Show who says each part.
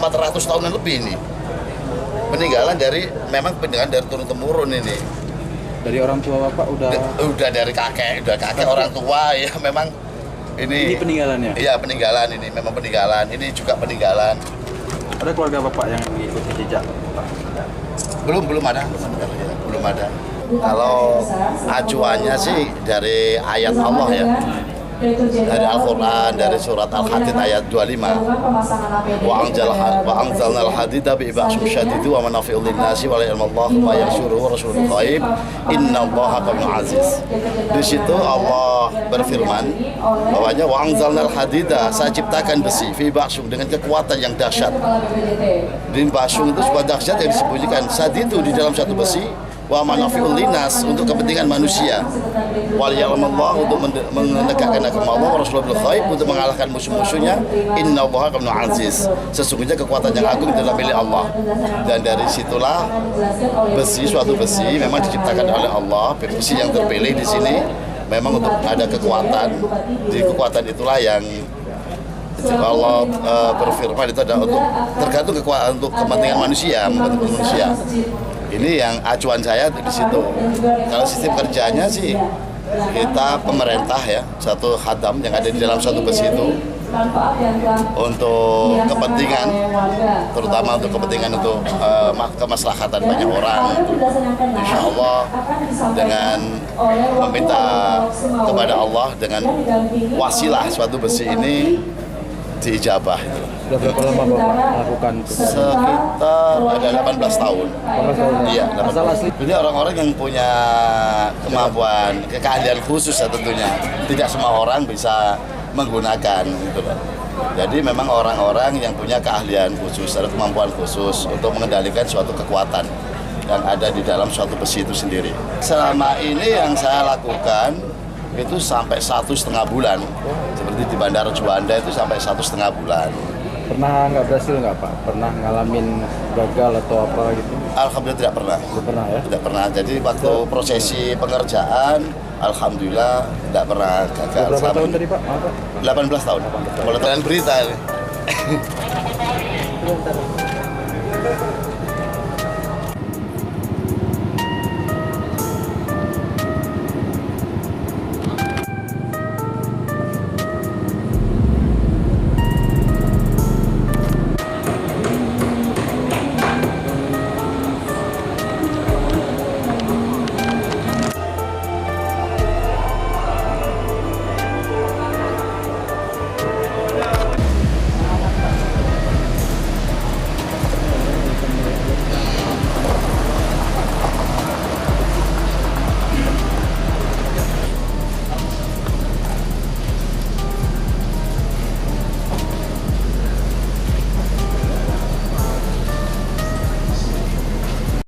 Speaker 1: 400 tahunan lebih ini. Memang peninggalan dari turun-temurun ini.
Speaker 2: Dari orang tua Bapak
Speaker 1: Udah dari kakek orang tua ya memang ini
Speaker 2: peninggalannya?
Speaker 1: Iya, peninggalan ini, memang peninggalan. Ini juga peninggalan.
Speaker 2: Ada keluarga Bapak yang mengikuti jejak Bapak?
Speaker 1: Belum ada. Belum ada. Kalau acuannya sih dari ayat Allah ya. Dari Al-Quran, dari surat Al-Hadid ayat 25. Wa anzalnal hadida bi ba'sum syadidu wa manafi'ul linnasi wa la'ilmallahu ma yasuruhu rasulul ghaib innallaha qawiyyun aziz. Di situ Allah berfirman bahwanya wa anzalnal hadida, saya ciptakan besi fi ba'sum dengan kekuatan yang dahsyat. Di ba'sum itu sebuah dahsyat yang disembunyikan. Sadidu di dalam satu besi, wa manafi'ul linnas untuk kepentingan manusia, wal ya'lamallahu untuk menegakkan agama Allah, rasulul ghaib untuk mengalahkan musuh-musuhnya, innallaha qawiyyun aziz. Sesungguhnya kekuatan yang agung adalah milik Allah. Dan dari situlah suatu besi memang diciptakan oleh Allah, besi yang terpilih di sini memang untuk ada kekuatan. Di kekuatan itulah yang Allah berfirman itu adalah untuk tergantung kekuatan untuk kepentingan manusia, membantu manusia. Ini yang acuan saya di situ. Kalau sistem kerjanya sih kita pemerintah ya, satu khadam yang ada di dalam satu besi itu untuk kepentingan, terutama untuk kepentingan untuk kemaslahatan banyak orang. Insya Allah dengan meminta kepada Allah dengan wasilah suatu besi ini diijabah.
Speaker 2: Sudah berapa lama Bapak melakukan itu?
Speaker 1: Sekitar ada 18 tahun.
Speaker 2: 18 tahun.
Speaker 1: Iya,
Speaker 2: asal asli.
Speaker 1: Ini orang-orang yang punya kemampuan, keahlian khusus ya tentunya. Tidak semua orang bisa menggunakan gitu loh. Jadi memang orang-orang yang punya keahlian khusus, ada kemampuan khusus untuk mengendalikan suatu kekuatan yang ada di dalam suatu besi itu sendiri. Selama ini yang saya lakukan itu sampai 1,5 bulan. Seperti di Bandara Juanda itu sampai 1,5 bulan.
Speaker 2: Pernah nggak berhasil nggak Pak? Pernah ngalamin gagal atau apa gitu?
Speaker 1: Alhamdulillah tidak pernah.
Speaker 2: Tidak pernah ya?
Speaker 1: Tidak pernah. Jadi waktu prosesi pengerjaan, alhamdulillah tidak pernah gagal.
Speaker 2: Berapa tahun tadi Pak?
Speaker 1: 18 tahun. Kalau kalian berita.